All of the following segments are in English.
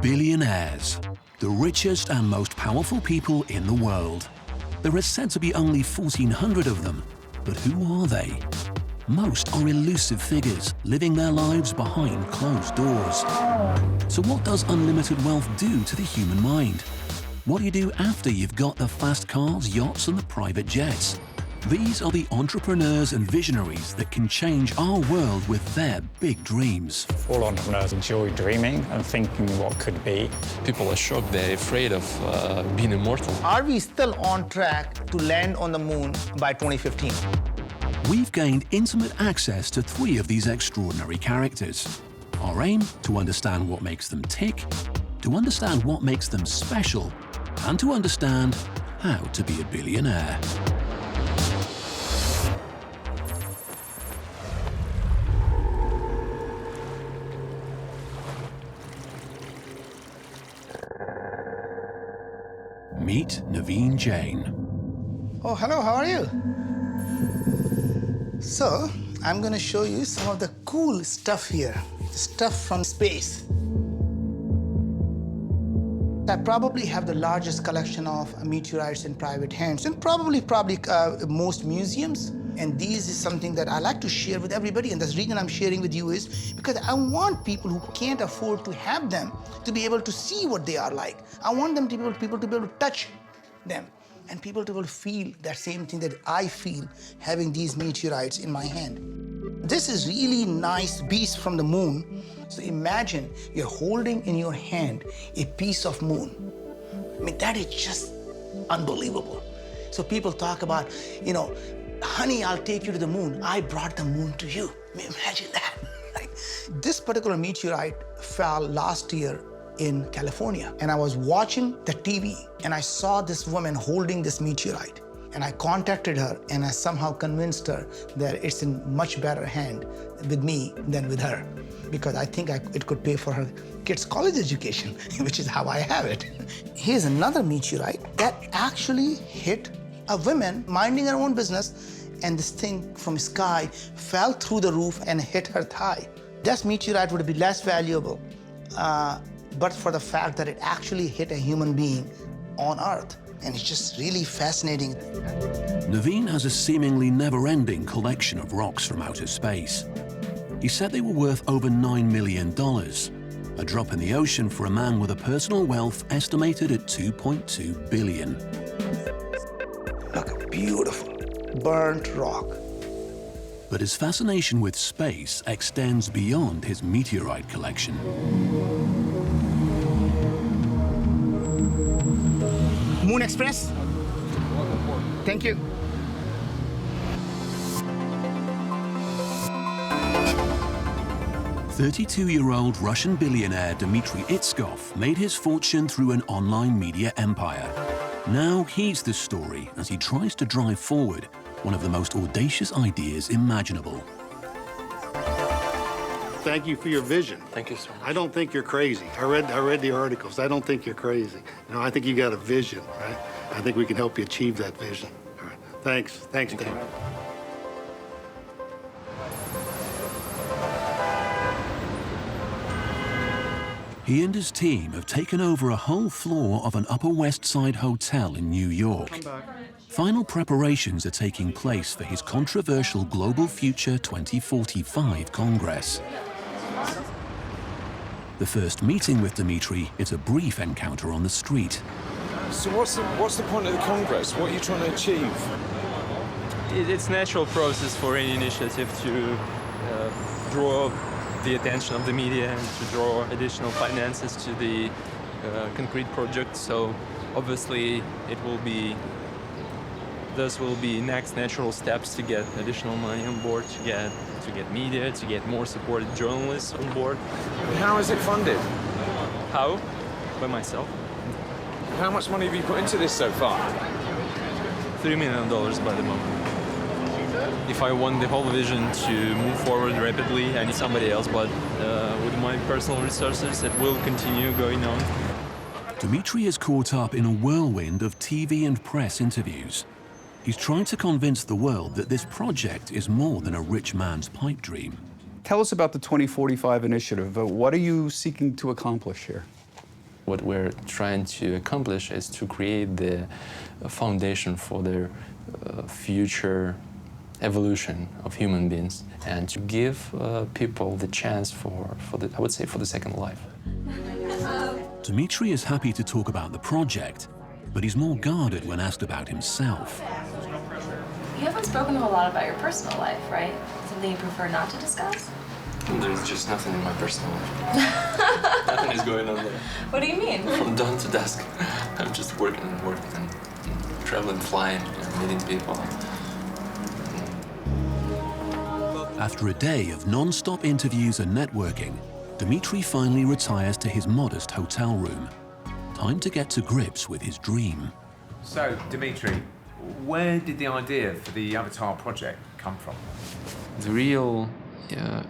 Billionaires, the richest and most powerful people in the world. There are said to be only 1,400 of them, but who are they? Most are elusive figures, living their lives behind closed doors. So what does unlimited wealth do to the human mind? What do you do after you've got the fast cars, yachts, and the private jets? These are the entrepreneurs and visionaries that can change our world with their big dreams. All entrepreneurs enjoy dreaming and thinking what could be. People are shocked, they're afraid of being immortal. Are we still on track to land on the moon by 2015? We've gained intimate access to 3 of these extraordinary characters. Our aim, to understand what makes them tick, to understand what makes them special, and to understand how to be a billionaire. Meet Naveen Jain. Oh, hello, how are you? So, I'm going to show you some of the cool stuff here, stuff from space. I probably have the largest collection of meteorites in private hands, and probably most museums. And this is something that I like to share with everybody, and the reason I'm sharing with you is because I want people who can't afford to have them to be able to see what they are like. I want them to be able, people to be able to touch them, and people to be able to feel that same thing that I feel having these meteorites in my hand. This is really nice beast from the moon. So imagine you're holding in your hand a piece of moon. I mean, that is just unbelievable. So people talk about, you know, honey, I'll take you to the moon. I brought the moon to you. I mean, imagine that. Right? This particular meteorite fell last year in California, and I was watching the TV, and I saw this woman holding this meteorite. And I contacted her, and I somehow convinced her that it's in much better hand with me than with her, because I think it could pay for her kids' college education, which is how I have it. Here's another meteorite that actually hit a woman minding her own business, and this thing from the sky fell through the roof and hit her thigh. This meteorite would be less valuable, but for the fact that it actually hit a human being on Earth. And it's just really fascinating. Naveen has a seemingly never-ending collection of rocks from outer space. He said they were worth over $9 million, a drop in the ocean for a man with a personal wealth estimated at $2.2 billion. Look, beautiful, burnt rock. But his fascination with space extends beyond his meteorite collection. Moon Express. Thank you. "32-year-old Russian billionaire Dmitry Itskov made his fortune through an online media empire. Now he's the story as he tries to drive forward one of the most audacious ideas imaginable. Thank you for your vision. Thank you so much. I don't think you're crazy. I read the articles. I don't think you're crazy. You know, I think you got a vision, right? I think we can help you achieve that vision. All right. Thanks, Dave. He and his team have taken over a whole floor of an Upper West Side hotel in New York. Final preparations are taking place for his controversial Global Future 2045 Congress. The first meeting with Dmitry is a brief encounter on the street. So what's the point of the Congress? What are you trying to achieve? It's a natural process for any initiative to draw the attention of the media and to draw additional finances to the concrete project. So obviously those will be next natural steps to get additional money on board, to get media, to get more supported journalists on board. And how is it funded? How? By myself. How much money have you put into this so far? $3 million by the moment. If I want the whole vision to move forward rapidly, I need somebody else, but with my personal resources, it will continue going on. Dmitry is caught up in a whirlwind of TV and press interviews. He's trying to convince the world that this project is more than a rich man's pipe dream. Tell us about the 2045 initiative. What are you seeking to accomplish here? What we're trying to accomplish is to create the foundation for the future evolution of human beings and to give people the chance for I would say, for the second life. Dmitry is happy to talk about the project, but he's more guarded when asked about himself. You haven't spoken a whole lot about your personal life, right? Something you prefer not to discuss? There's just nothing in my personal life. Nothing is going on there. What do you mean? From dawn to dusk, I'm just working and working and traveling, flying, and meeting people. After a day of non-stop interviews and networking, Dmitry finally retires to his modest hotel room. Time to get to grips with his dream. So, Dmitry, where did the idea for the Avatar project come from? The real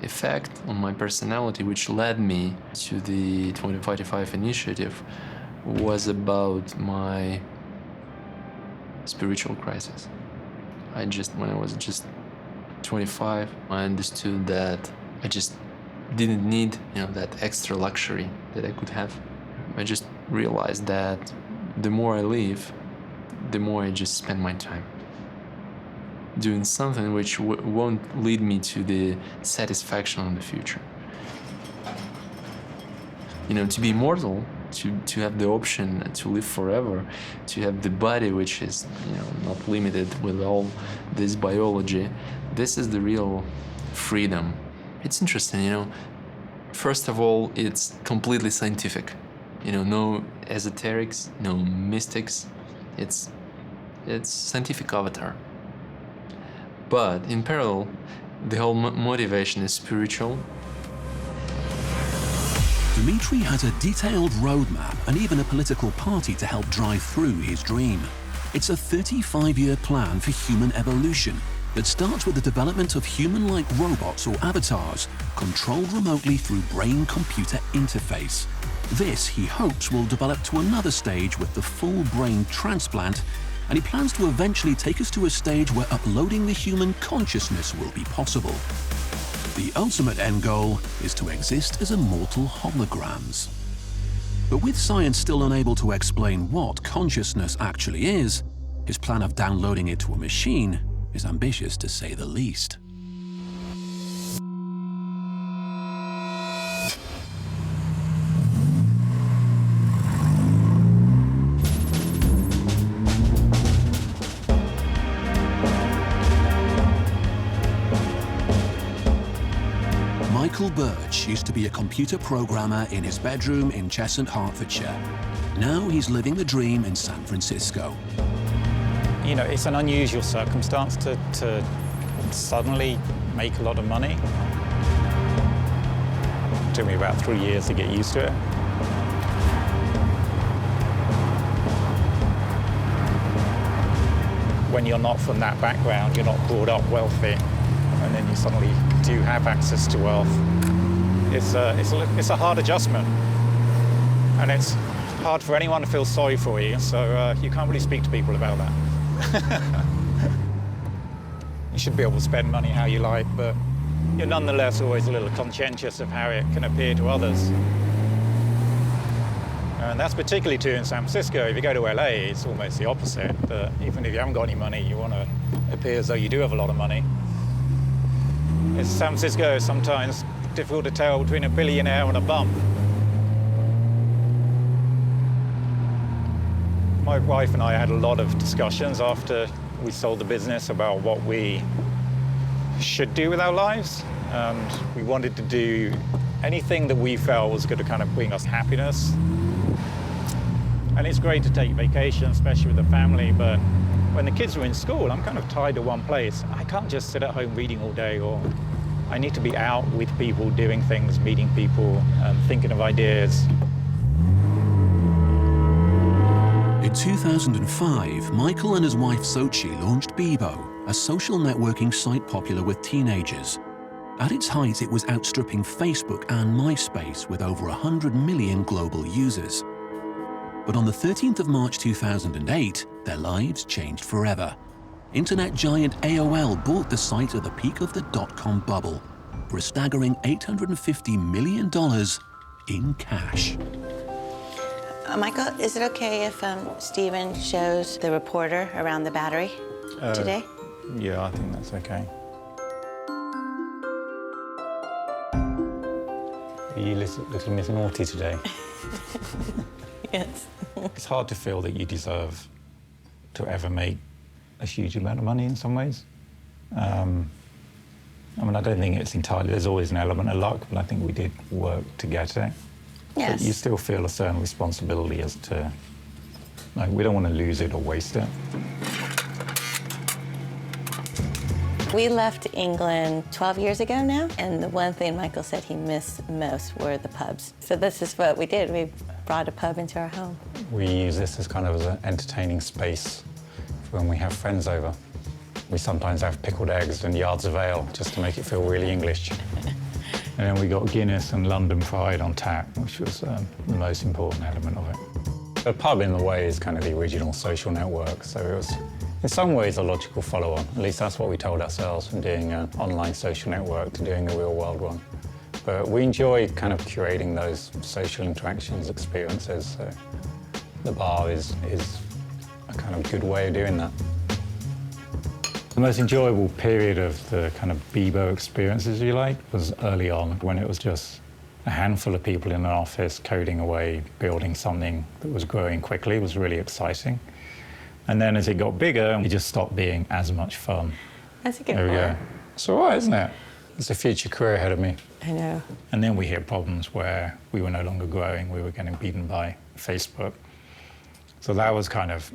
effect on my personality, which led me to the 2045 initiative, was about my spiritual crisis. When I was just 25, I understood that I just didn't need, that extra luxury that I could have. I just realized that the more I live, the more I just spend my time doing something which won't lead me to the satisfaction in the future. To be immortal, to have the option to live forever, to have the body which is, not limited with all this biology, this is the real freedom. It's interesting, first of all, it's completely scientific. No esoterics, no mystics. It's scientific avatar. But in parallel, the whole motivation is spiritual. Dmitry has a detailed roadmap and even a political party to help drive through his dream. It's a 35-year plan for human evolution that starts with the development of human-like robots or avatars controlled remotely through brain-computer interface. This, he hopes, will develop to another stage with the full brain transplant, and he plans to eventually take us to a stage where uploading the human consciousness will be possible. The ultimate end goal is to exist as immortal holograms. But with science still unable to explain what consciousness actually is, his plan of downloading it to a machine is ambitious to say the least. Michael Birch used to be a computer programmer in his bedroom in Cheshunt, Hertfordshire. Now he's living the dream in San Francisco. It's an unusual circumstance to suddenly make a lot of money. It took me about 3 years to get used to it. When you're not from that background, you're not brought up wealthy, and then you suddenly do have access to wealth. It's a hard adjustment, and it's hard for anyone to feel sorry for you, so you can't really speak to people about that. You should be able to spend money how you like, but you're nonetheless always a little conscientious of how it can appear to others. And that's particularly true in San Francisco. If you go to LA, it's almost the opposite. But even if you haven't got any money, you want to appear as though you do have a lot of money. In San Francisco, it's sometimes difficult to tell between a billionaire and a bum. My wife and I had a lot of discussions after we sold the business about what we should do with our lives. And we wanted to do anything that we felt was going to kind of bring us happiness. And it's great to take vacation, especially with the family, but when the kids are in school, I'm kind of tied to one place. I can't just sit at home reading all day, or I need to be out with people, doing things, meeting people, thinking of ideas. In 2005, Michael and his wife Sochi launched Bebo, a social networking site popular with teenagers. At its height, it was outstripping Facebook and MySpace with over 100 million global users. But on the 13th of March 2008, their lives changed forever. Internet giant AOL bought the site at the peak of the dot-com bubble for a staggering $850 million in cash. Michael, is it okay if Stephen shows the reporter around the battery today? Yeah, I think that's okay. Are you little Miss Naughty today? Yes. It's hard to feel that you deserve to ever make a huge amount of money in some ways. I mean, I don't think it's entirely, there's always an element of luck, but I think we did work to get it. Yes. But you still feel a certain responsibility as to, like, we don't want to lose it or waste it. We left England 12 years ago now, and the one thing Michael said he missed most were the pubs. So this is what we did. We brought a pub into our home. We use this as kind of as an entertaining space for when we have friends over. We sometimes have pickled eggs and yards of ale just to make it feel really English. And then we got Guinness and London Pride on tap, which was the most important element of it. The pub, in a way, is kind of the original social network, so it was, in some ways, a logical follow-on. At least that's what we told ourselves from doing an online social network to doing a real-world one. But we enjoy kind of curating those social interactions, experiences, so the bar is a kind of good way of doing that. The most enjoyable period of the kind of Bebo experiences, if you like, was early on, when it was just a handful of people in an office coding away, building something that was growing quickly. It was really exciting. And then as it got bigger, it just stopped being as much fun. That's a good There we point. go. It's all right, isn't it? There's a future career ahead of me. I know. And then we hit problems where we were no longer growing. We were getting beaten by Facebook. So that was kind of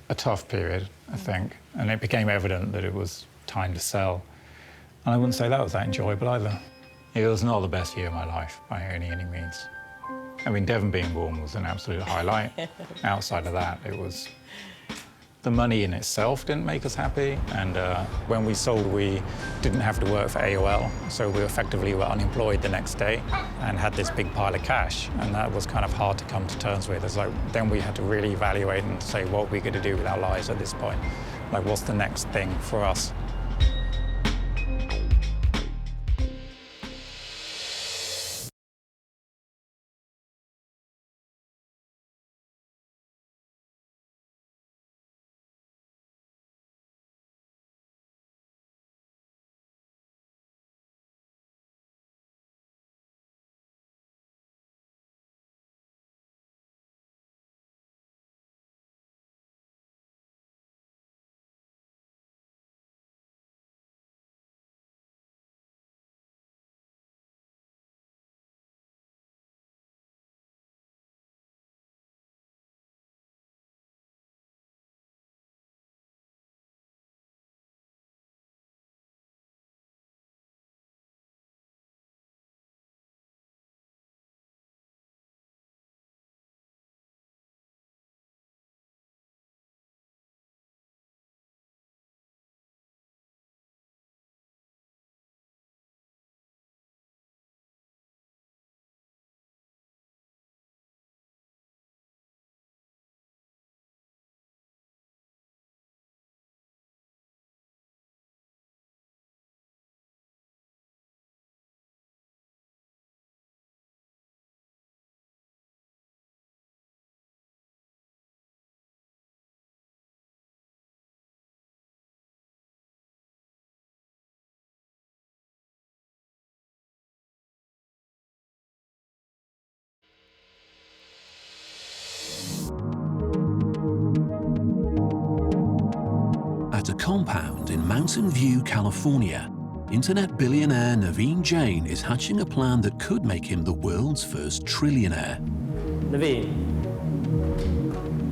a tough period, I think. And it became evident that it was time to sell. And I wouldn't say that was that enjoyable either. It was not the best year of my life by any means. I mean, Devon being born was an absolute highlight. Outside of that, it was... The money in itself didn't make us happy. And when we sold, we didn't have to work for AOL. So we effectively were unemployed the next day and had this big pile of cash. And that was kind of hard to come to terms with. It's like, then we had to really evaluate and say what we're going to do with our lives at this point. Like, what's the next thing for us? At a compound in Mountain View, California, internet billionaire Naveen Jain is hatching a plan that could make him the world's first trillionaire. Naveen,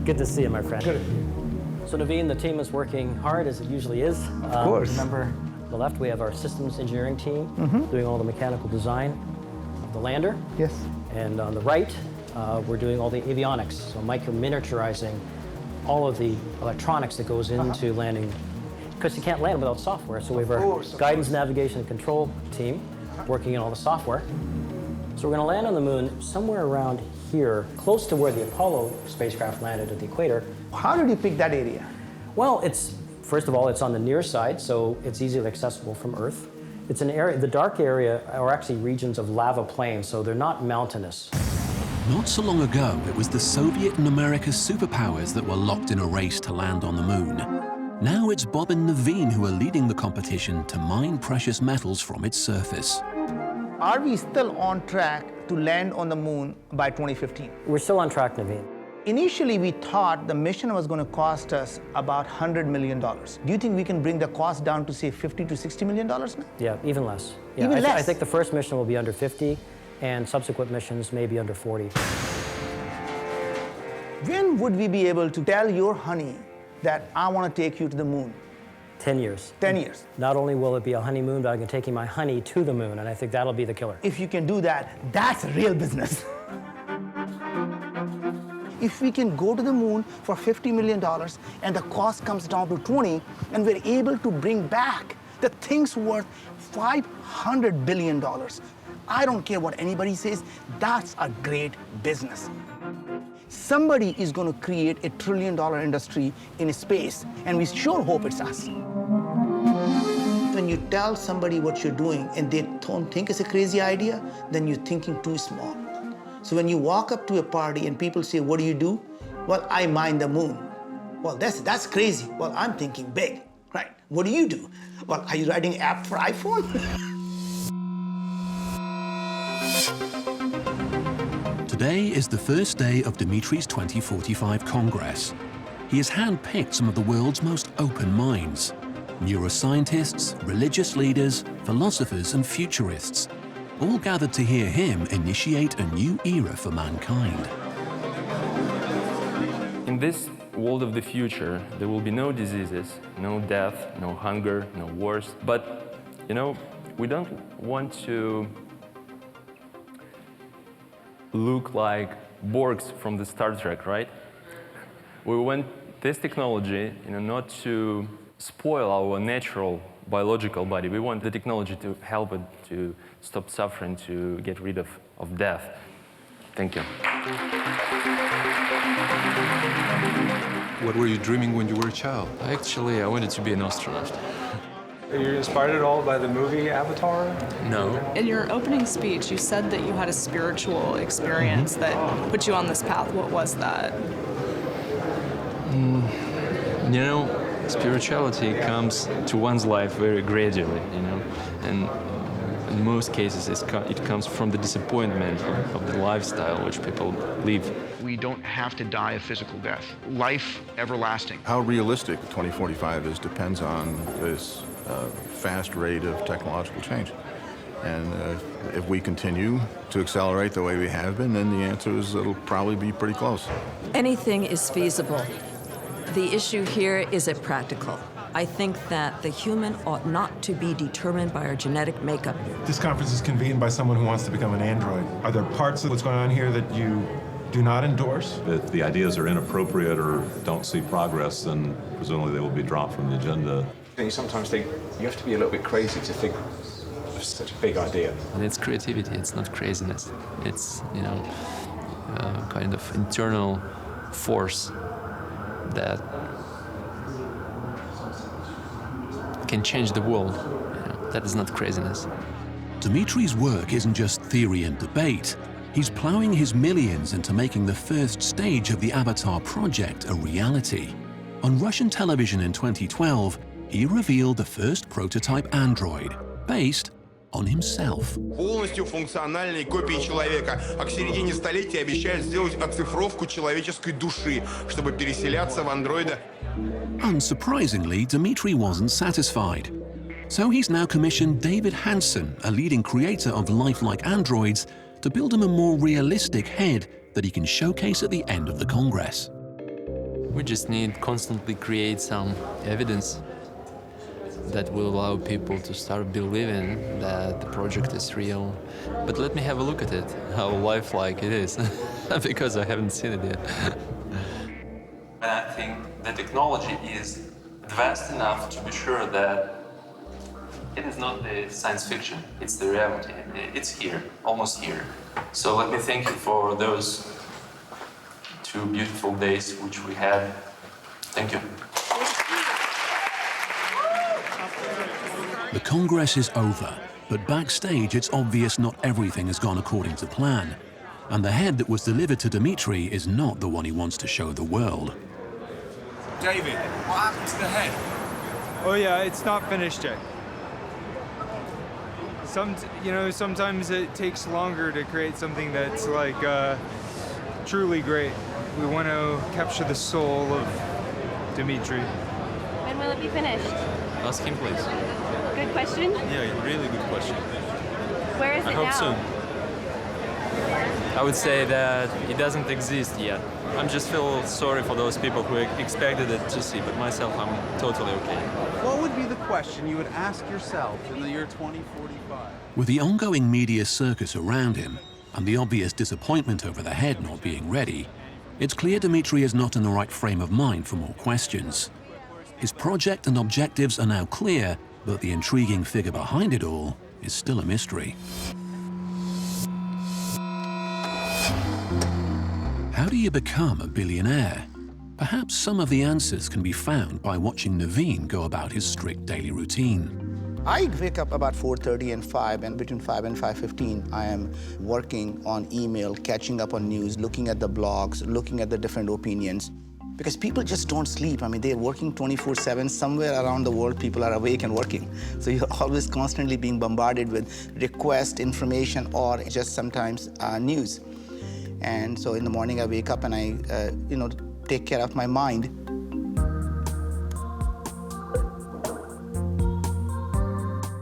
good to see you, my friend. Good. So Naveen, the team is working hard, as it usually is. Of course. Remember, on the left, we have our systems engineering team doing all the mechanical design of the lander. Yes. And on the right, we're doing all the avionics, so micro-miniaturizing all of the electronics that goes into landing, because you can't land without software. So we have our guidance, navigation, and control team working in all the software. So we're going to land on the moon somewhere around here, close to where the Apollo spacecraft landed at the equator. How did you pick that area? Well, first of all, it's on the near side, so it's easily accessible from Earth. It's an area, the dark area are actually regions of lava plains, so they're not mountainous. Not so long ago, it was the Soviet and America superpowers that were locked in a race to land on the moon. Now it's Bob and Naveen who are leading the competition to mine precious metals from its surface. Are we still on track to land on the moon by 2015? We're still on track, Naveen. Initially, we thought the mission was going to cost us about $100 million. Do you think we can bring the cost down to, say, $50 to $60 million now? Yeah, even less. Yeah, Even less? I think the first mission will be under 50, and subsequent missions may be under 40. When would we be able to tell your honey that I want to take you to the moon? 10 years. 10 years. Not only will it be a honeymoon, but I can take my honey to the moon, and I think that'll be the killer. If you can do that, that's real business. If we can go to the moon for $50 million and the cost comes down to 20, and we're able to bring back the things worth $500 billion, I don't care what anybody says, that's a great business. Somebody is going to create a $1 trillion industry in space, and we sure hope it's us. When you tell somebody what you're doing and they don't think it's a crazy idea, then you're thinking too small. So when you walk up to a party and people say, what do you do? Well, I mine the moon. Well, that's crazy. Well, I'm thinking big, right? What do you do? Well, are you writing an app for iPhone? Today is the first day of Dmitry's 2045 Congress. He has handpicked some of the world's most open minds: neuroscientists, religious leaders, philosophers, and futurists, all gathered to hear him initiate a new era for mankind. In this world of the future, there will be no diseases, no death, no hunger, no wars. But, you know, we don't want to look like Borgs from the Star Trek, right? We want this technology, not to spoil our natural biological body. We want the technology to help it to stop suffering, to get rid of death. Thank you. What were you dreaming when you were a child? Actually, I wanted to be an astronaut. Are you inspired at all by the movie Avatar? No. In your opening speech, you said that you had a spiritual experience that put you on this path. What was that? Spirituality comes to one's life very gradually, and in most cases it comes from the disappointment of the lifestyle which people live. We don't have to die a physical death. Life everlasting. How realistic 2045 is depends on this fast rate of technological change. And if we continue to accelerate the way we have been, then the answer is it'll probably be pretty close. Anything is feasible. The issue here is it practical. I think that the human ought not to be determined by our genetic makeup. This conference is convened by someone who wants to become an android. Are there parts of what's going on here that you do not endorse? If the ideas are inappropriate or don't see progress, then presumably they will be dropped from the agenda. You sometimes think you have to be a little bit crazy to think of such a big idea. And it's creativity, it's not craziness. It's, kind of internal force that can change the world. That is not craziness. Dmitry's work isn't just theory and debate. He's plowing his millions into making the first stage of the Avatar project a reality. On Russian television in 2012, he revealed the first prototype android, based on himself. Полностью функциональной копии человека, а к середине столетия обещают сделать оцифровку человеческой души, чтобы переселяться в андроида. Unsurprisingly, Dmitry wasn't satisfied. So he's now commissioned David Hanson, a leading creator of lifelike androids, to build him a more realistic head that he can showcase at the end of the Congress. We just need constantly create some evidence that will allow people to start believing that the project is real. But let me have a look at it, how lifelike it is, because I haven't seen it yet. And I think the technology is advanced enough to be sure that it is not the science fiction, it's the reality. It's here, almost here. So let me thank you for those 2 beautiful days which we had. Thank you. The Congress is over, but backstage it's obvious not everything has gone according to plan. And the head that was delivered to Dmitry is not the one he wants to show the world. David, what happened to the head? Oh yeah, it's not finished yet. Sometimes it takes longer to create something that's like truly great. We want to capture the soul of Dmitry. When will it be finished? Ask him, please. Good question. Yeah, really good question. Where is it now? I hope soon. I would say that it doesn't exist yet. I just feel sorry for those people who expected it to see, but myself, I'm totally okay. What would be the question you would ask yourself in the year 2045? With the ongoing media circus around him and the obvious disappointment over the head not being ready, it's clear Dmitry is not in the right frame of mind for more questions. His project and objectives are now clear, but the intriguing figure behind it all is still a mystery. How do you become a billionaire? Perhaps some of the answers can be found by watching Naveen go about his strict daily routine. I wake up about 4:30 and 5, and between 5 and 5:15, I am working on email, catching up on news, looking at the blogs, looking at the different opinions. Because people just don't sleep. I mean, they're working 24/7. Somewhere around the world, people are awake and working. So you're always constantly being bombarded with request, information, or just sometimes news. And so in the morning, I wake up and I, take care of my mind.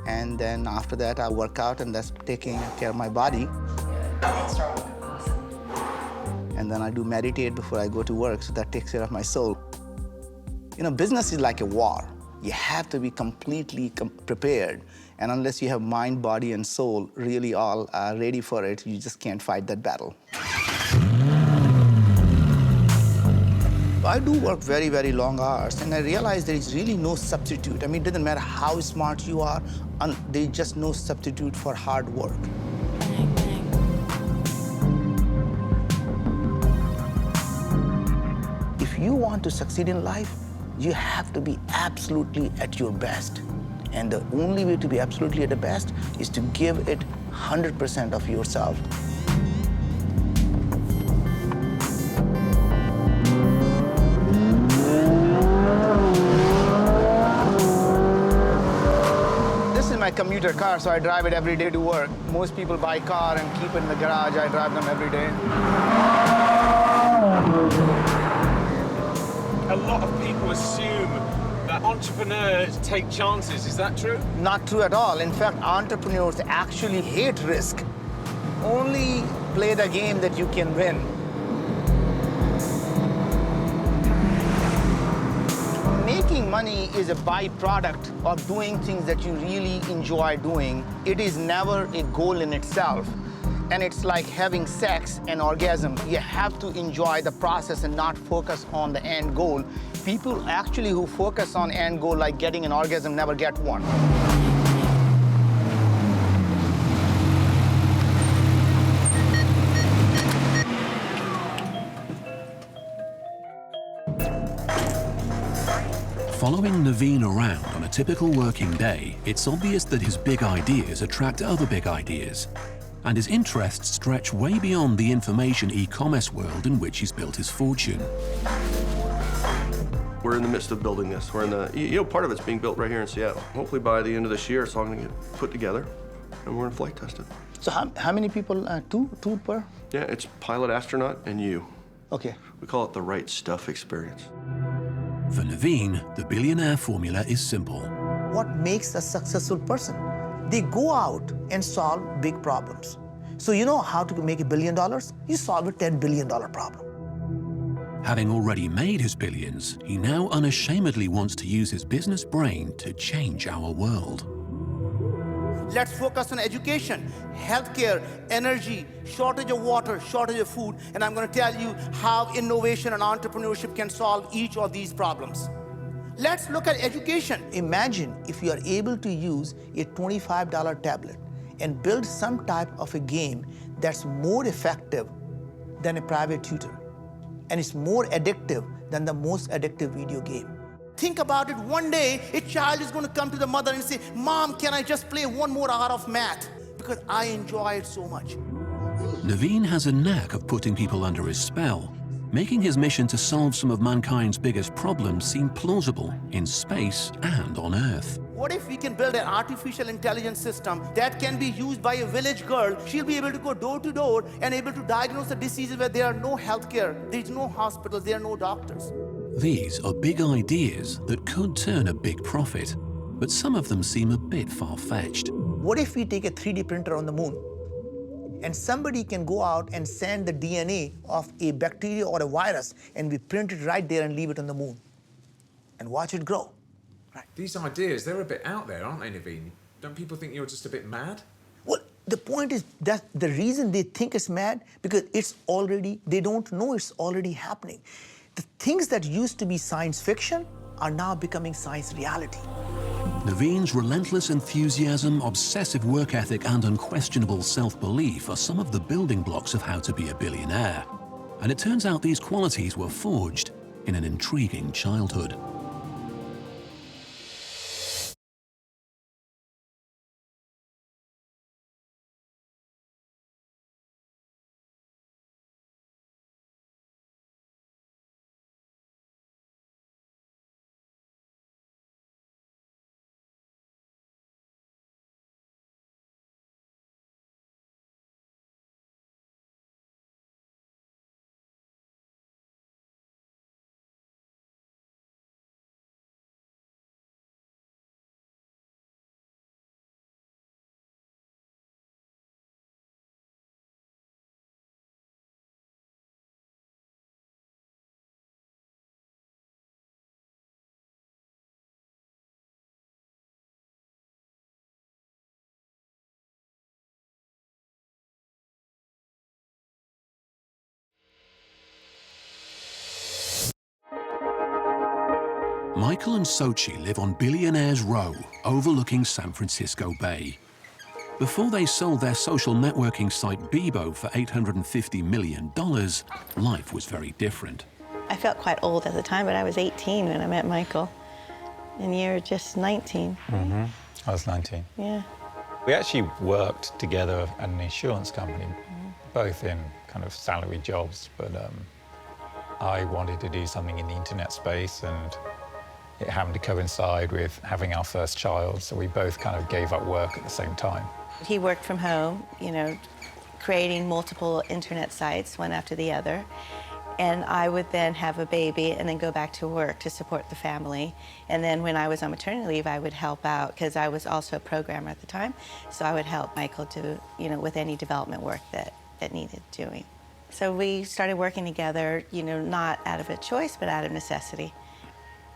And then after that, I work out, and that's taking care of my body. And then I do meditate before I go to work, so that takes care of my soul. Business is like a war. You have to be completely prepared. And unless you have mind, body, and soul really all ready for it, you just can't fight that battle. I do work very, very long hours, and I realize there is really no substitute. I mean, it doesn't matter how smart you are, there's just no substitute for hard work. If you want to succeed in life, you have to be absolutely at your best. And the only way to be absolutely at the best is to give it 100% of yourself. This is my commuter car, so I drive it every day to work. Most people buy a car and keep it in the garage. I drive them every day. A lot of people assume that entrepreneurs take chances. Is that true? Not true at all. In fact, entrepreneurs actually hate risk. Only play the game that you can win. Making money is a byproduct of doing things that you really enjoy doing. It is never a goal in itself. And it's like having sex and orgasm. You have to enjoy the process and not focus on the end goal. People actually who focus on end goal, like getting an orgasm, never get one. Following Naveen around on a typical working day, it's obvious that his big ideas attract other big ideas. And his interests stretch way beyond the information e-commerce world in which he's built his fortune. We're in the midst of building this. We're in the, part of it's being built right here in Seattle. Hopefully by the end of this year, it's all going to get put together, and we're going to flight test it. So how many people, two per? Yeah, it's pilot, astronaut, and you. Okay. We call it the right stuff experience. For Naveen, the billionaire formula is simple. What makes a successful person? They go out and solve big problems. So you know how to make $1 billion? You solve a $10 billion problem. Having already made his billions, he now unashamedly wants to use his business brain to change our world. Let's focus on education, healthcare, energy, shortage of water, shortage of food, and I'm going to tell you how innovation and entrepreneurship can solve each of these problems. Let's look at education. Imagine if you are able to use a $25 tablet and build some type of a game that's more effective than a private tutor, and it's more addictive than the most addictive video game. Think about it. One day, a child is going to come to the mother and say, "Mom, can I just play one more hour of math? Because I enjoy it so much." Naveen has a knack of putting people under his spell, making his mission to solve some of mankind's biggest problems seem plausible in space and on Earth. What if we can build an artificial intelligence system that can be used by a village girl? She'll be able to go door to door and able to diagnose the diseases where there are no healthcare, there's no hospitals, there are no doctors. These are big ideas that could turn a big profit, but some of them seem a bit far-fetched. What if we take a 3D printer on the moon and somebody can go out and send the DNA of a bacteria or a virus and we print it right there and leave it on the moon and watch it grow? These ideas, they're a bit out there, aren't they, Naveen? Don't people think you're just a bit mad? Well, the point is that the reason they think it's mad, because it's already, they don't know it's already happening. The things that used to be science fiction are now becoming science reality. Naveen's relentless enthusiasm, obsessive work ethic, and unquestionable self-belief are some of the building blocks of how to be a billionaire. And it turns out these qualities were forged in an intriguing childhood. Michael and Sochi live on Billionaires Row, overlooking San Francisco Bay. Before they sold their social networking site Bebo for $850 million, life was very different. I felt quite old at the time, but I was 18 when I met Michael, and you're just 19. Mm-hmm. I was 19. Yeah. We actually worked together at an insurance company, both in kind of salary jobs, but I wanted to do something in the internet space, and it happened to coincide with having our first child, so we both kind of gave up work at the same time. He worked from home, you know, creating multiple internet sites, one after the other. And I would then have a baby and then go back to work to support the family. And then when I was on maternity leave, I would help out, because I was also a programmer at the time. So I would help Michael to, you know, with any development work that needed doing. So we started working together, you know, not out of a choice, but out of necessity.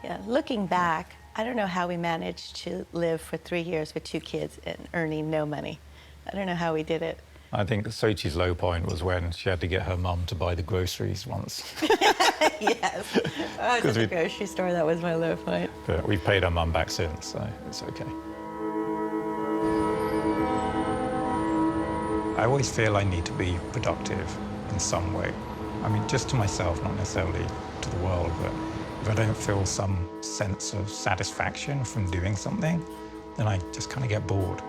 Yeah, looking back, I don't know how we managed to live for 3 years with 2 kids and earning no money. I don't know how we did it. I think Sochi's low point was when she had to get her mum to buy the groceries once. Yes, I was at the grocery store, that was my low point. But we've paid her mum back since, so it's okay. I always feel I need to be productive in some way. I mean, just to myself, not necessarily to the world, but if I don't feel some sense of satisfaction from doing something, then I just kind of get bored.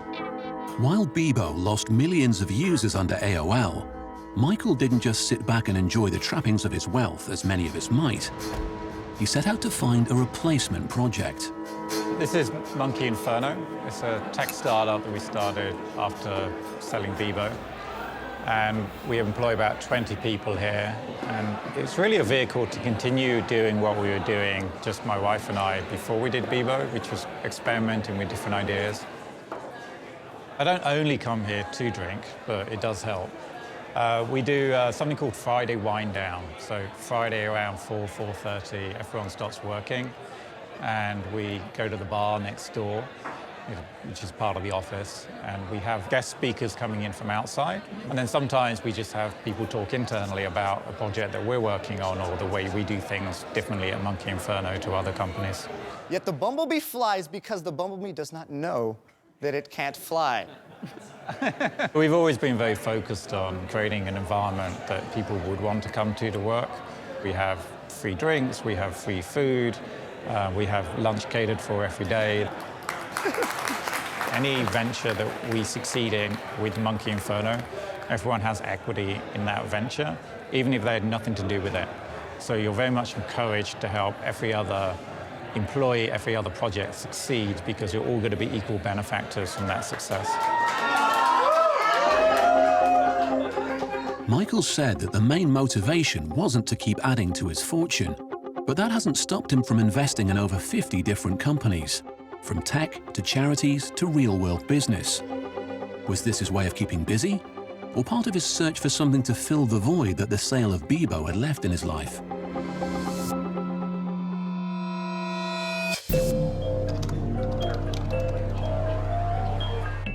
While Bebo lost millions of users under AOL, Michael didn't just sit back and enjoy the trappings of his wealth, as many of us might. He set out to find a replacement project. This is Monkey Inferno. It's a tech startup that we started after selling Bebo. And we employ about 20 people here. And it's really a vehicle to continue doing what we were doing, just my wife and I, before we did Bebo, which was experimenting with different ideas. I don't only come here to drink, but it does help. We do something called Friday Wind Down. So Friday around 4:30, everyone starts working, and we go to the bar next door, which is part of the office, and we have guest speakers coming in from outside. And then sometimes we just have people talk internally about a project that we're working on or the way we do things differently at Monkey Inferno to other companies. Yet the bumblebee flies because the bumblebee does not know that it can't fly. We've always been very focused on creating an environment that people would want to come to work. We have free drinks, we have free food, we have lunch catered for every day. Any venture that we succeed in with Monkey Inferno Everyone has equity in that venture, even if they had nothing to do with it. So you're very much encouraged to help every other employee, every other project succeed because you're all going to be equal benefactors from that success. Michael said that the main motivation wasn't to keep adding to his fortune, but that hasn't stopped him from investing in over 50 different companies, from tech to charities to real-world business. Was this his way of keeping busy, or part of his search for something to fill the void that the sale of Bebo had left in his life?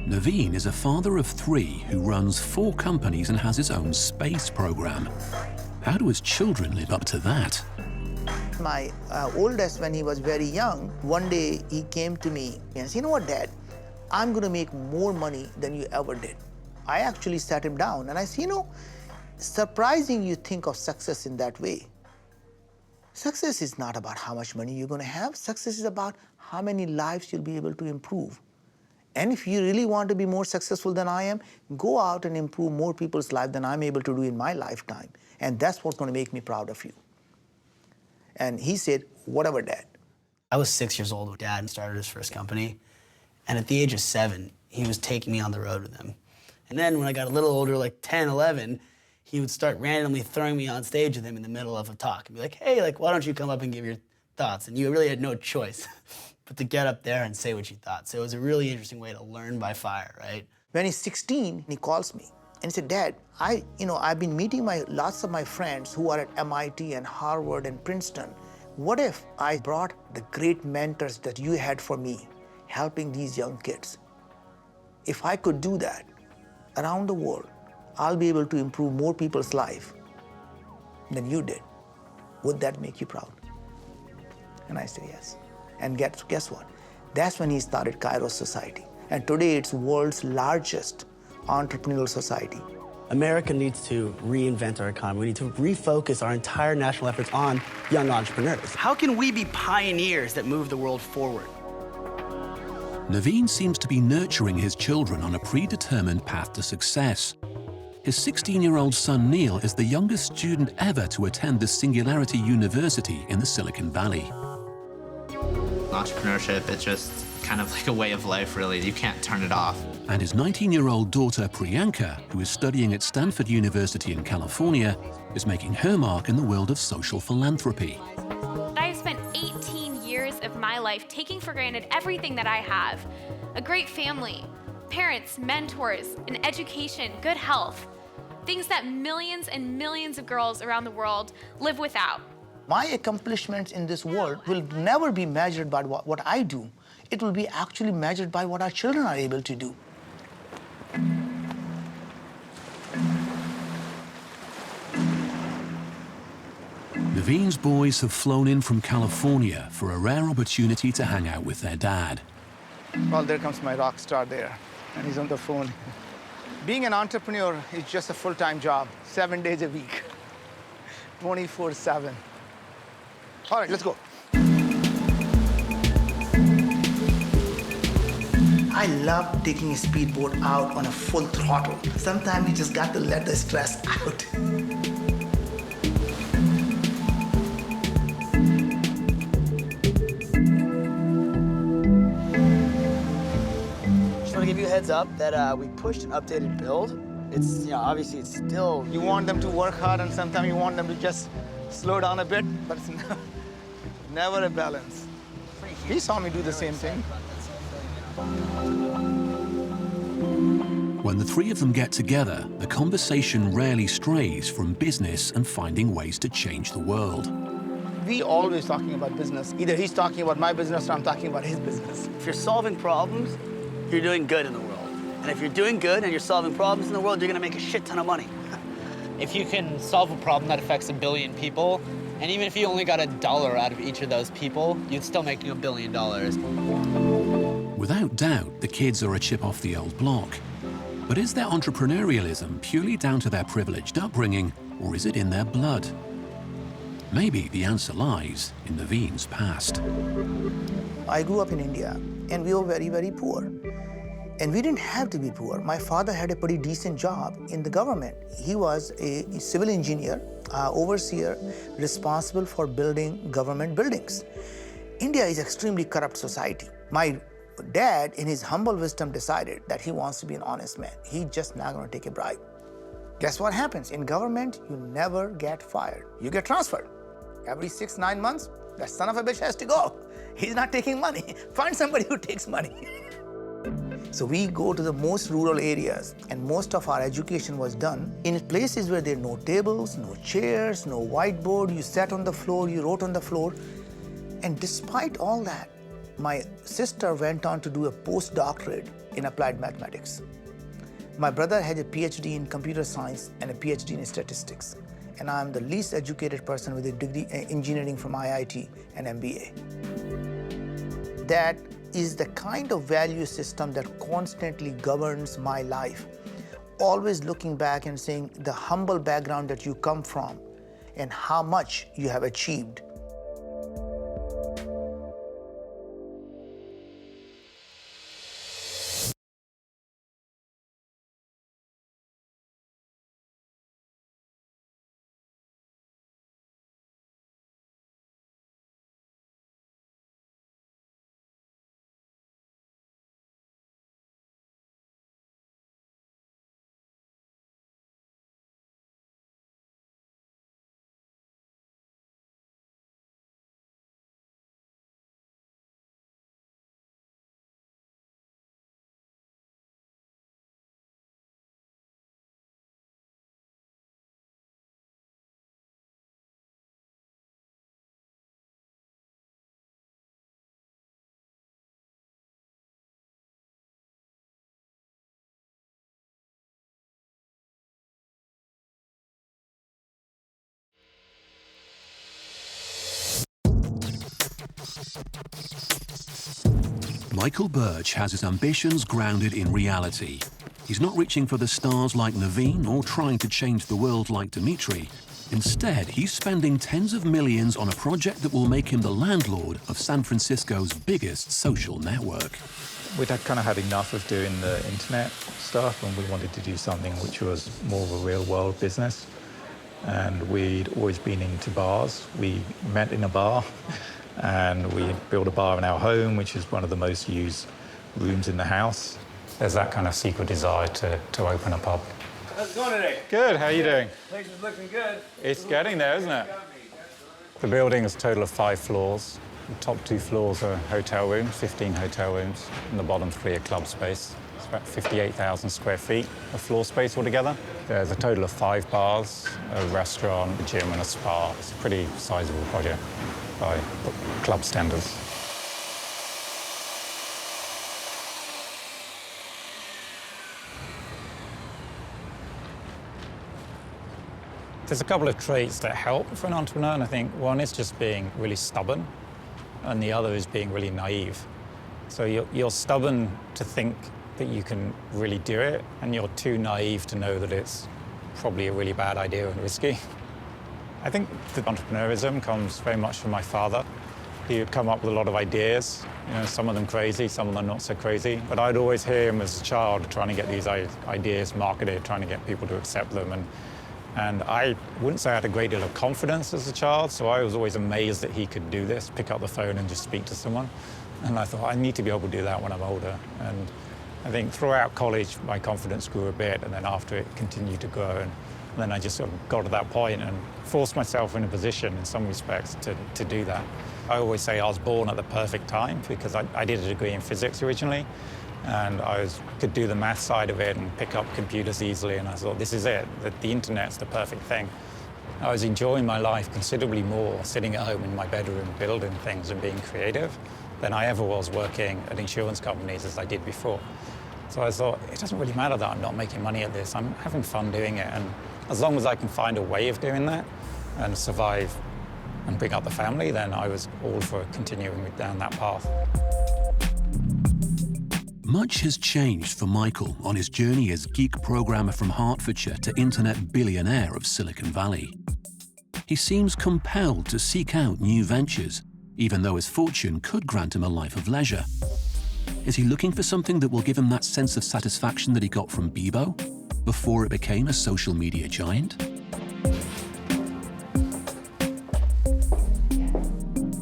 Naveen is a father of 3 who runs 4 companies and has his own space program. How do his children live up to that? My oldest, when he was very young, one day he came to me and said, "You know what, Dad? I'm going to make more money than you ever did." I actually sat him down and I said, "You know, surprising you think of success in that way. Success is not about how much money you're going to have. Success is about how many lives you'll be able to improve. And if you really want to be more successful than I am, go out and improve more people's lives than I'm able to do in my lifetime. And that's what's going to make me proud of you." And he said, "Whatever, Dad." I was 6 years old when Dad started his first company. And at the age of 7, he was taking me on the road with him. And then when I got a little older, like 10, 11, he would start randomly throwing me on stage with him in the middle of a talk and be like, "Hey, like, why don't you come up and give your thoughts?" And you really had no choice but to get up there and say what you thought. So it was a really interesting way to learn by fire, right? When he's 16, he calls me and he said, "Dad, I've been meeting lots of my friends who are at MIT and Harvard and Princeton. What if I brought the great mentors that you had for me, helping these young kids? If I could do that around the world, I'll be able to improve more people's life than you did. Would that make you proud?" And I said, "Yes." And guess what? That's when he started Kairos Society. And today it's world's largest entrepreneurial society. America needs to reinvent our economy. We need to refocus our entire national efforts on young entrepreneurs. How can we be pioneers that move the world forward? Naveen seems to be nurturing his children on a predetermined path to success. His 16-year-old son Neil is the youngest student ever to attend the Singularity University in the Silicon Valley. Entrepreneurship is just kind of like a way of life, really. You can't turn it off. And his 19-year-old daughter Priyanka, who is studying at Stanford University in California, is making her mark in the world of social philanthropy. I've spent 18 years of my life taking for granted everything that I have. A great family, parents, mentors, an education, good health. Things that millions and millions of girls around the world live without. My accomplishments in this world will never be measured by what I do. It will be actually measured by what our children are able to do. Naveen's boys have flown in from California for a rare opportunity to hang out with their dad. Well, there comes my rock star there, and he's on the phone. Being an entrepreneur is just a full-time job, 7 days a week, 24/7. All right, let's go. I love taking a speedboat out on a full throttle. Sometimes you just got to let the stress out. Just want to give you a heads up that we pushed an updated build. It's, obviously it's still... You want them to work hard, and sometimes you want them to just slow down a bit, but it's never a balance. He saw me do the same thing. When the three of them get together, the conversation rarely strays from business and finding ways to change the world. We always talking about business. Either he's talking about my business or I'm talking about his business. If you're solving problems, you're doing good in the world. And if you're doing good and you're solving problems in the world, you're gonna make a shit ton of money. If you can solve a problem that affects 1 billion people, and even if you only got $1 out of each of those people, you'd still make $1 billion. Without doubt, the kids are a chip off the old block. But is their entrepreneurialism purely down to their privileged upbringing, or is it in their blood? Maybe the answer lies in Naveen's past. I grew up in India, and we were very, very poor. And we didn't have to be poor. My father had a pretty decent job in the government. He was a civil engineer, overseer, responsible for building government buildings. India is extremely corrupt society. My dad, in his humble wisdom, decided that he wants to be an honest man. He's just not going to take a bribe. Guess what happens? In government, you never get fired. You get transferred. Every 6-9 months, that son of a bitch has to go. He's not taking money. Find somebody who takes money. So we go to the most rural areas, and most of our education was done in places where there are no tables, no chairs, no whiteboard. You sat on the floor, you wrote on the floor. And despite all that, my sister went on to do a postdoctorate in applied mathematics. My brother had a PhD in computer science and a PhD in statistics. And I'm the least educated person with a degree in engineering from IIT and MBA. That is the kind of value system that constantly governs my life. Always looking back and saying the humble background that you come from and how much you have achieved. Michael Birch has his ambitions grounded in reality. He's not reaching for the stars like Naveen or trying to change the world like Dmitry. Instead, he's spending tens of millions on a project that will make him the landlord of San Francisco's biggest social network. We'd kind of had enough of doing the internet stuff, and we wanted to do something which was more of a real-world business. And we'd always been into bars. We met in a bar, and we built a bar in our home, which is one of the most used rooms in the house. There's that kind of secret desire to open a pub. How's it going today? Good, how are you doing? Place is looking good. It's getting there, isn't it? The building is a total of 5 floors. The top 2 floors are hotel rooms, 15 hotel rooms, and the bottom 3 are club space. It's about 58,000 square feet of floor space altogether. There's a total of 5 bars, a restaurant, a gym, and a spa. It's a pretty sizable project by club standards. There's a couple of traits that help for an entrepreneur, and I think one is just being really stubborn, and the other is being really naive. So you're stubborn to think that you can really do it, and you're too naive to know that it's probably a really bad idea and risky. I think the entrepreneurism comes very much from my father. He would come up with a lot of ideas, some of them crazy, some of them not so crazy. But I'd always hear him as a child trying to get these ideas marketed, trying to get people to accept them. And I wouldn't say I had a great deal of confidence as a child, so I was always amazed that he could do this, pick up the phone and just speak to someone. And I thought, I need to be able to do that when I'm older. And I think throughout college, my confidence grew a bit, and then after it continued to grow. And then I just sort of got to that point and forced myself in a position, in some respects, to do that. I always say I was born at the perfect time, because I did a degree in physics originally, and I could do the math side of it and pick up computers easily, and I thought, this is it, that the internet's the perfect thing. I was enjoying my life considerably more sitting at home in my bedroom building things and being creative than I ever was working at insurance companies as I did before. So I thought, it doesn't really matter that I'm not making money at this. I'm having fun doing it, and as long as I can find a way of doing that and survive and bring up the family, then I was all for continuing down that path. Much has changed for Michael on his journey as geek programmer from Hertfordshire to internet billionaire of Silicon Valley. He seems compelled to seek out new ventures, even though his fortune could grant him a life of leisure. Is he looking for something that will give him that sense of satisfaction that he got from Bebo before it became a social media giant?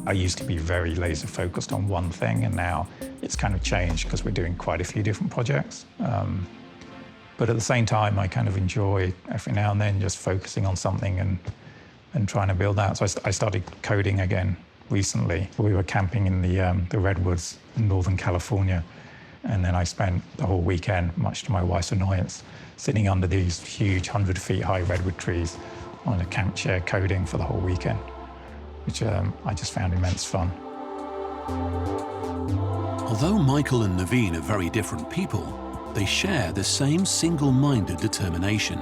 I used to be very laser focused on one thing, and now it's kind of changed because we're doing quite a few different projects. But at the same time, I kind of enjoy every now and then just focusing on something and trying to build that. So I started coding again recently. We were camping in the redwoods in Northern California, and then I spent the whole weekend, much to my wife's annoyance, sitting under these huge 100-feet-high redwood trees on a camp chair coding for the whole weekend, which I just found immense fun. Although Michael and Naveen are very different people, they share the same single-minded determination.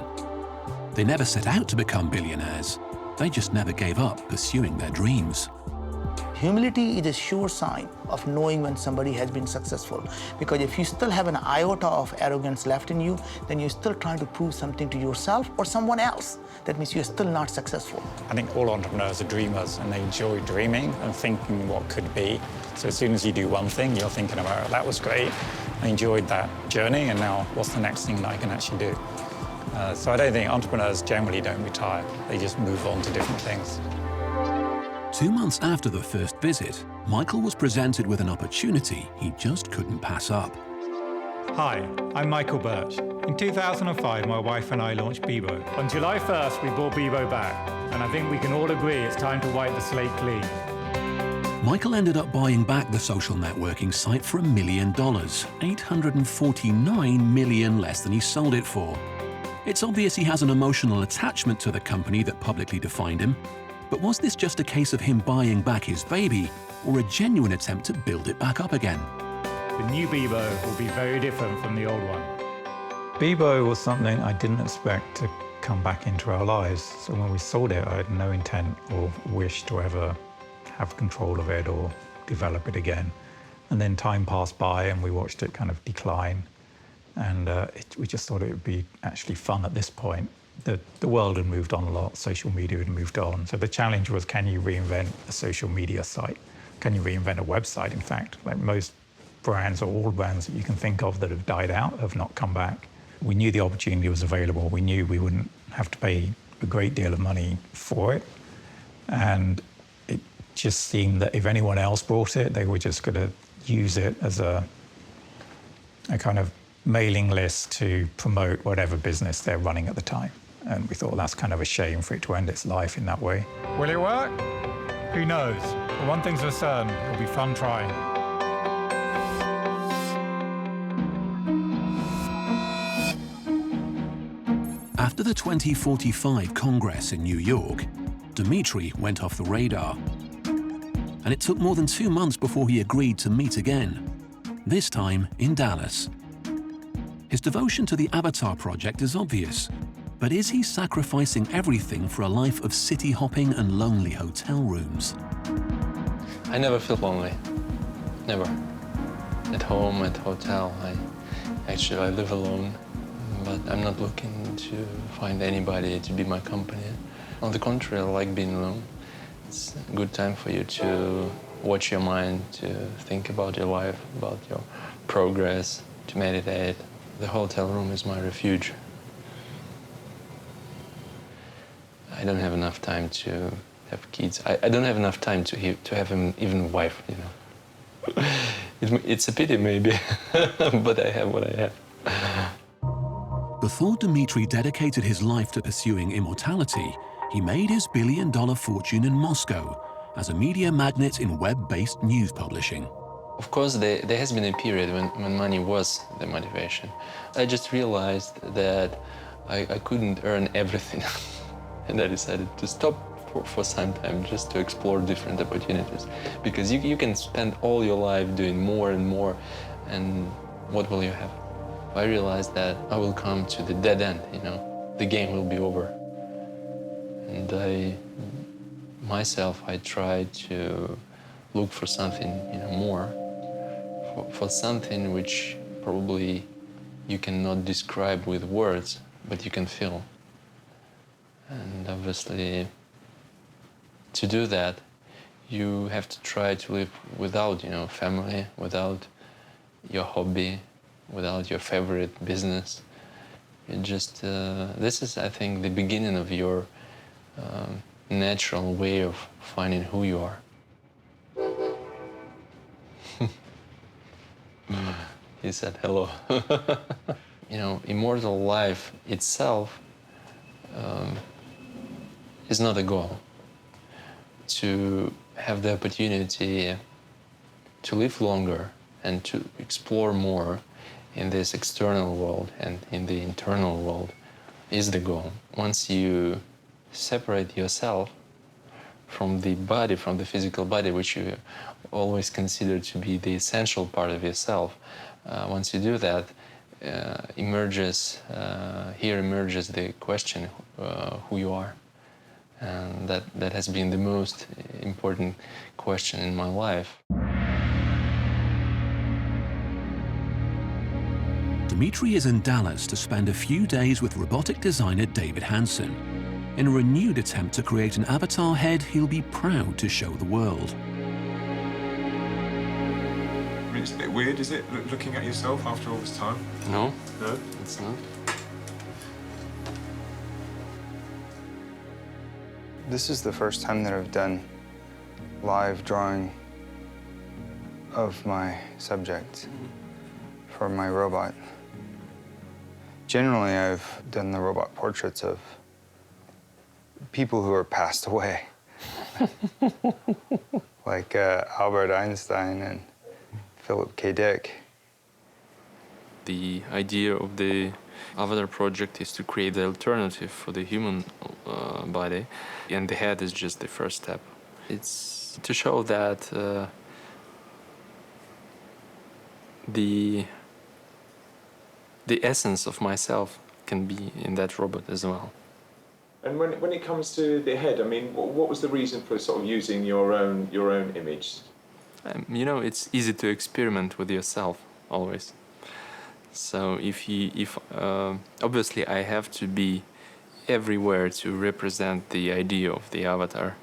They never set out to become billionaires. They just never gave up pursuing their dreams. Humility is a sure sign of knowing when somebody has been successful. Because if you still have an iota of arrogance left in you, then you're still trying to prove something to yourself or someone else. That means you're still not successful. I think all entrepreneurs are dreamers, and they enjoy dreaming and thinking what could be. So as soon as you do one thing, you're thinking about, that was great, I enjoyed that journey, and now what's the next thing that I can actually do? So I don't think entrepreneurs generally don't retire. They just move on to different things. 2 months after the first visit, Michael was presented with an opportunity he just couldn't pass up. Hi, I'm Michael Birch. In 2005, my wife and I launched Bebo. On July 1st, we brought Bebo back, and I think we can all agree it's time to wipe the slate clean. Michael ended up buying back the social networking site for $1 million, $849 million less than he sold it for. It's obvious he has an emotional attachment to the company that publicly defined him, but was this just a case of him buying back his baby, or a genuine attempt to build it back up again? The new Bebo will be very different from the old one. Bebo was something I didn't expect to come back into our lives, so when we sold it, I had no intent or wish to ever have control of it or develop it again. And then time passed by and we watched it kind of decline. And we just thought it would be actually fun at this point. The world had moved on a lot, social media had moved on. So the challenge was, can you reinvent a social media site? Can you reinvent a website, in fact? Like most brands, or all brands that you can think of that have died out, have not come back. We knew the opportunity was available. We knew we wouldn't have to pay a great deal of money for it. And it just seemed that if anyone else bought it, they were just going to use it as a kind of mailing list to promote whatever business they're running at the time. And we thought that's kind of a shame for it to end its life in that way. Will it work? Who knows? But one thing's for certain, it'll be fun trying. After the 2045 Congress in New York, Dmitry went off the radar. And it took more than 2 months before he agreed to meet again, this time in Dallas. His devotion to the Avatar project is obvious, but is he sacrificing everything for a life of city hopping and lonely hotel rooms? I never feel lonely, never. At home, at hotel, I live alone, but I'm not looking to find anybody to be my company. On the contrary, I like being alone. It's a good time for you to watch your mind, to think about your life, about your progress, to meditate. The hotel room is my refuge. I don't have enough time to have kids. I don't have enough time to have even a wife, you know. It's a pity, maybe, but I have what I have. Before Dmitry dedicated his life to pursuing immortality, he made his billion-dollar fortune in Moscow as a media magnate in web-based news publishing. Of course, there has been a period when money was the motivation. I just realized that I couldn't earn everything. And I decided to stop for some time just to explore different opportunities. Because you can spend all your life doing more and more, and what will you have? I realized that I will come to the dead end, you know. The game will be over. And I tried to look for something, you know, more. For something which probably you cannot describe with words, but you can feel. And obviously, to do that, you have to try to live without, you know, family, without your hobby, without your favorite business. It just, this is, I think, the beginning of your natural way of finding who you are. He said hello. You know, immortal life itself is not a goal. To have the opportunity to live longer and to explore more in this external world and in the internal world is the goal. Once you separate yourself from the body, from the physical body, which you always consider to be the essential part of yourself, once you do that, here emerges the question who you are. And that has been the most important question in my life. Dmitry is in Dallas to spend a few days with robotic designer David Hansen in a renewed attempt to create an avatar head he'll be proud to show the world. I mean, it's a bit weird, is it, looking at yourself after all this time? No. No? It's not. This is the first time that I've done live drawing of my subject for my robot. Generally, I've done the robot portraits of people who are passed away, like Albert Einstein and Philip K. Dick. The idea of the Avatar project is to create the alternative for the human body, and the head is just the first step. It's to show that the essence of myself can be in that robot as well. And when it comes to the head, I mean, what was the reason for sort of using your own image? You know, it's easy to experiment with yourself always. So obviously I have to be everywhere to represent the idea of the avatar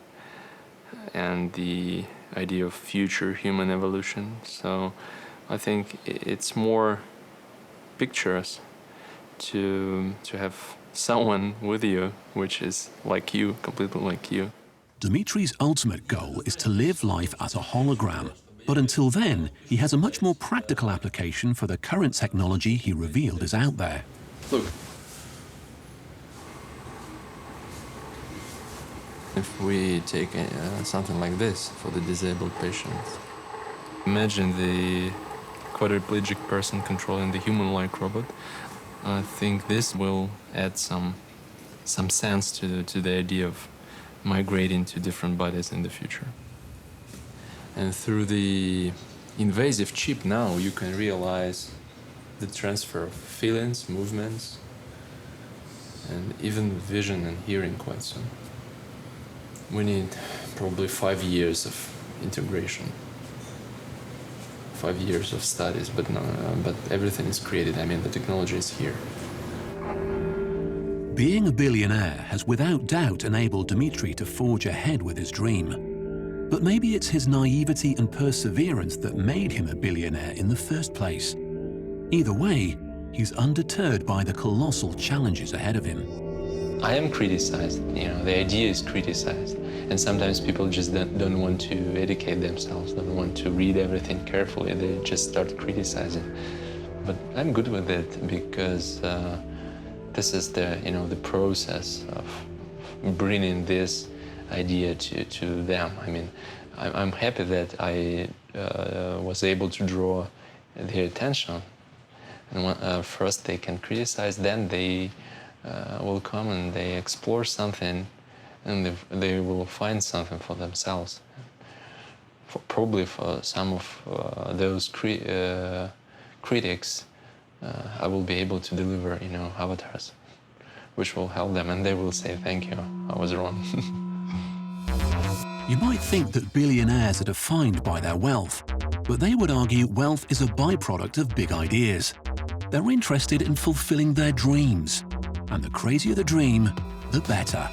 and the idea of future human evolution. So I think it's more pictures to have someone with you, which is like you, completely like you. Dmitry's ultimate goal is to live life as a hologram. But until then, he has a much more practical application for the current technology he revealed is out there. Look. If we take something like this for the disabled patients, imagine the quadriplegic person controlling the human-like robot. I think this will add some sense to the idea of migrating to different bodies in the future. And through the invasive chip now, you can realize the transfer of feelings, movements, and even vision and hearing quite soon. We need probably 5 years of integration, 5 years of studies, but everything is created. I mean, the technology is here. Being a billionaire has without doubt enabled Dmitry to forge ahead with his dream. But maybe it's his naivety and perseverance that made him a billionaire in the first place. Either way, he's undeterred by the colossal challenges ahead of him. I am criticized, you know, the idea is criticized. And sometimes people just don't want to educate themselves, don't want to read everything carefully, they just start criticizing. But I'm good with it because this is the process of bringing this idea to them. I mean, I'm happy that I was able to draw their attention. And first they can criticize, then they will come and they explore something, and they will find something for themselves. Probably for some of those critics, I will be able to deliver, avatars, which will help them, and they will say, "Thank you, I was wrong." You might think that billionaires are defined by their wealth, but they would argue wealth is a byproduct of big ideas. They're interested in fulfilling their dreams, and the crazier the dream, the better.